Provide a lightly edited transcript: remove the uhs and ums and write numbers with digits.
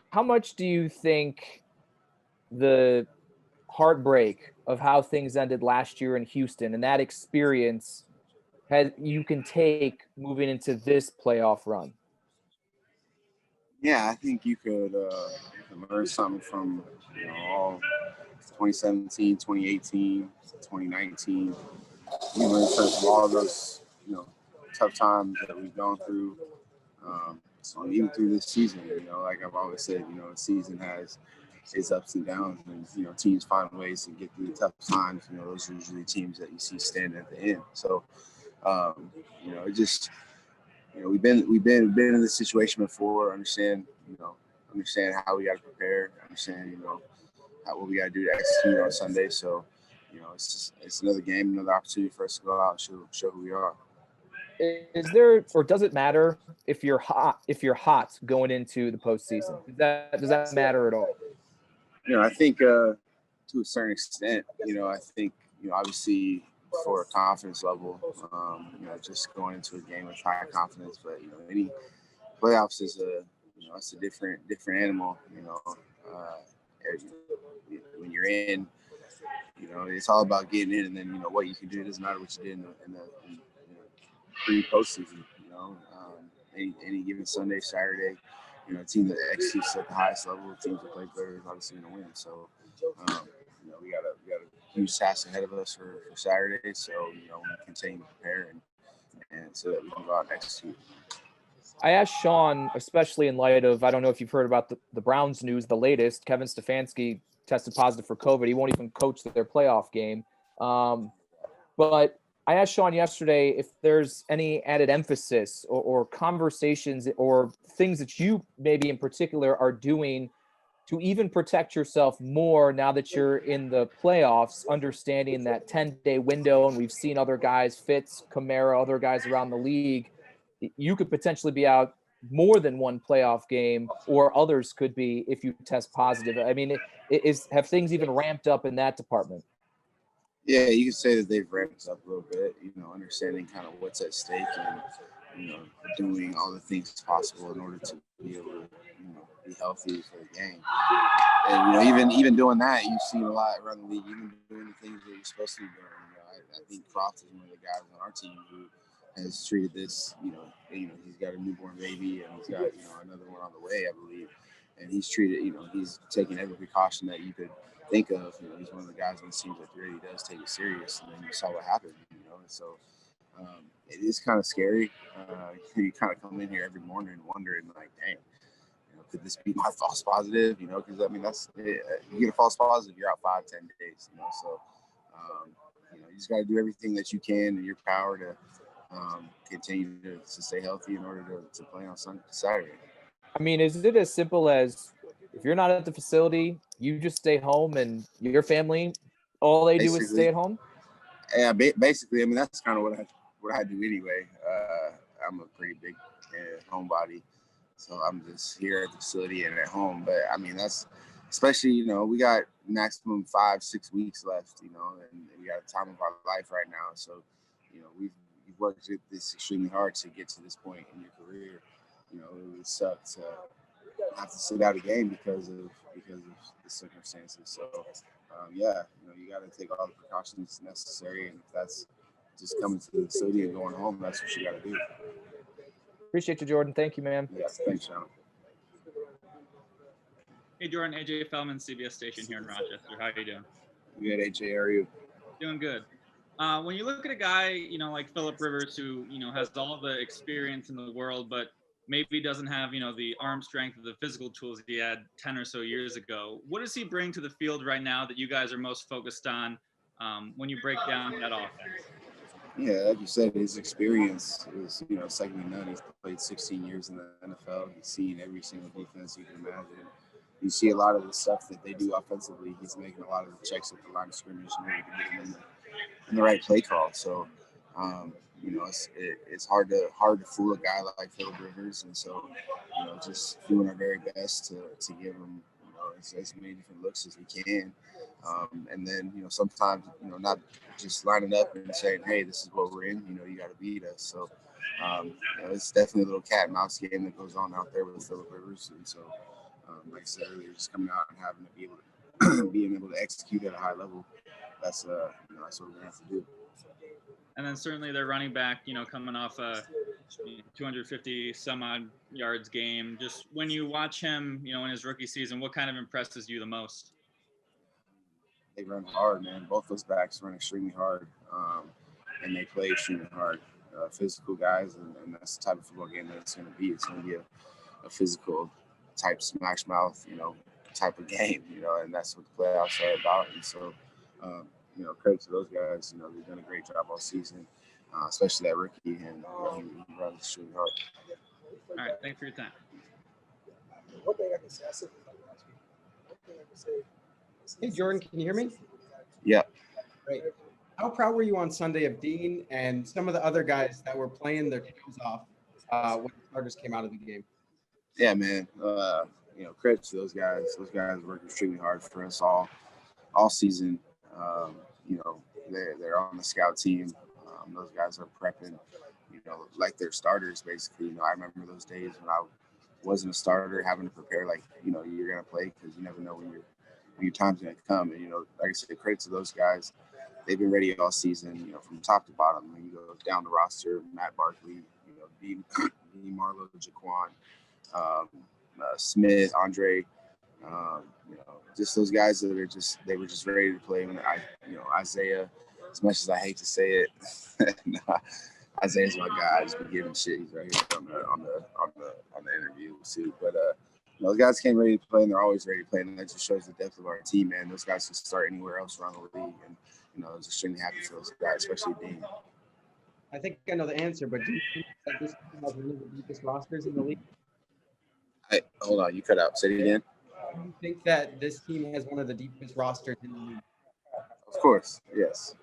how much do you think the heartbreak of how things ended last year in Houston and that experience you can take moving into this playoff run? Yeah, I think you could learn something from all 2017, 2018, 2019. You learn something from all of those tough times that we've gone through. So even through this season, like I've always said, the season has its ups and downs, and teams find ways to get through the tough times. Those are usually teams that you see standing at the end. So it just we've been in this situation before. Understand how we got to prepare. Understand what we got to do to execute on Sunday. So it's another game, another opportunity for us to go out and show who we are. Is there, or does it matter if you're hot going into the postseason? Does that matter at all? I think to a certain extent, I think obviously for a confidence level, just going into a game with high confidence. But any playoffs is it's a different animal. When you're in, it's all about getting in, and then what you can do. It doesn't matter what you did in pre-postseason. Any given Sunday, Saturday, a team that executes at the highest level, teams that play better is obviously going to win. So, we got a huge task ahead of us for Saturday. So, we continue to prepare and so that we can go out and execute. I asked Sean, especially in light of, I don't know if you've heard about the Browns news, the latest. Kevin Stefanski tested positive for COVID. He won't even coach their playoff game. But I asked Sean yesterday if there's any added emphasis or conversations or things that you maybe in particular are doing to even protect yourself more now that you're in the playoffs, understanding that 10-day window, and we've seen other guys, Fitz, Kamara, other guys around the league, you could potentially be out more than one playoff game, or others could be if you test positive. I mean, have things even ramped up in that department? Yeah, you can say that they've ramped up a little bit, understanding kind of what's at stake and, doing all the things possible in order to be able to, be healthy for the game. And, even doing that, you've seen a lot around the league, even doing the things that you're supposed to be doing. I think Croft is one of the guys on our team who has treated this, he's got a newborn baby and he's got, another one on the way, I believe. And he's treated, he's taken every precaution that you could think of. He's one of the guys on the team that really does take it serious. And then you saw what happened, and so it is kind of scary. You kind of come in here every morning wondering, like, dang, could this be my false positive? Because that's it. You get a false positive, you're out 5-10 days. So you just got to do everything that you can in your power to continue to stay healthy in order to play on Saturday. I mean, is it as simple as if you're not at the facility, you just stay home and your family, all they do is stay at home? Yeah, basically. I mean, that's kind of what I do anyway. I'm a pretty big homebody, so I'm just here at the facility and at home. But I mean, that's especially, we got maximum 5-6 weeks left, and we got a time of our life right now. So, we've worked with this extremely hard to get to this point in your career. It would suck to have to sit out a game because of the circumstances. So, you got to take all the precautions necessary, and if that's just coming to the facility and going home, that's what you got to do. Appreciate you, Jordan. Thank you, man. Yeah, thanks, Sean. Hey, Jordan, AJ Feldman, CBS Station here in Rochester. How are you doing? Good, AJ. How are you? Doing good. When you look at a guy, like Phillip Rivers, who, has all the experience in the world, but maybe doesn't have, the arm strength or the physical tools he had 10 or so years ago, what does he bring to the field right now that you guys are most focused on when you break down that offense? Yeah, like you said, his experience is, second to none. He's played 16 years in the NFL. He's seen every single defense you can imagine. You see a lot of the stuff that they do offensively. He's making a lot of the checks at the line of scrimmage in order to get them in the right play call. So, it's hard to fool a guy like Phillip Rivers, and so just doing our very best to give him as many different looks as we can, and then sometimes not just lining up and saying, hey, this is what we're in. You got to beat us. So it's definitely a little cat and mouse game that goes on out there with Phillip Rivers, and so Like I said earlier, just coming out and having to be able to being able to execute at a high level. That's that's what we're gonna have to do. And then certainly their running back, coming off a 250 some odd yards game. Just when you watch him, in his rookie season, what kind of impresses you the most? They run hard, man. Both those backs run extremely hard, and they play extremely hard. Physical guys, and that's the type of football game that it's going to be. It's going to be a physical type smash mouth, type of game, and that's what the playoffs are about. And so, credit to those guys. They've done a great job all season, especially that rookie, and he runs extremely hard. All right, thanks for your time. One thing I can say, I said this last week. One thing I can say. Hey, Jordan, can you hear me? Yeah. Great. How proud were you on Sunday of Dean and some of the other guys that were playing their tails off when the starters came out of the game? Yeah, man. Credit to those guys. Those guys worked extremely hard for us all season. They're on the scout team. Those guys are prepping, like they're starters basically. I remember those days when I wasn't a starter, having to prepare like you're gonna play because you never know when your time's gonna come. And like I said, credit to those guys. They've been ready all season. From top to bottom. When you go down the roster, Matt Barkley, B. Marlowe, Jaquan, Smith, Andre. Just those guys that they were just ready to play. When Isaiah, as much as I hate to say it, Isaiah's my guy. I just been giving shit. He's right here on the interview too. But those guys came ready to play, and they're always ready to play, and that just shows the depth of our team, man. Those guys can start anywhere else around the league, and I was extremely happy for those guys, especially Dean. I think I know the answer, but do you think that this team has one of the deepest rosters in the league? Hold on, you cut out. Say it again. Do you think that this team has one of the deepest rosters in the league? Of course, yes.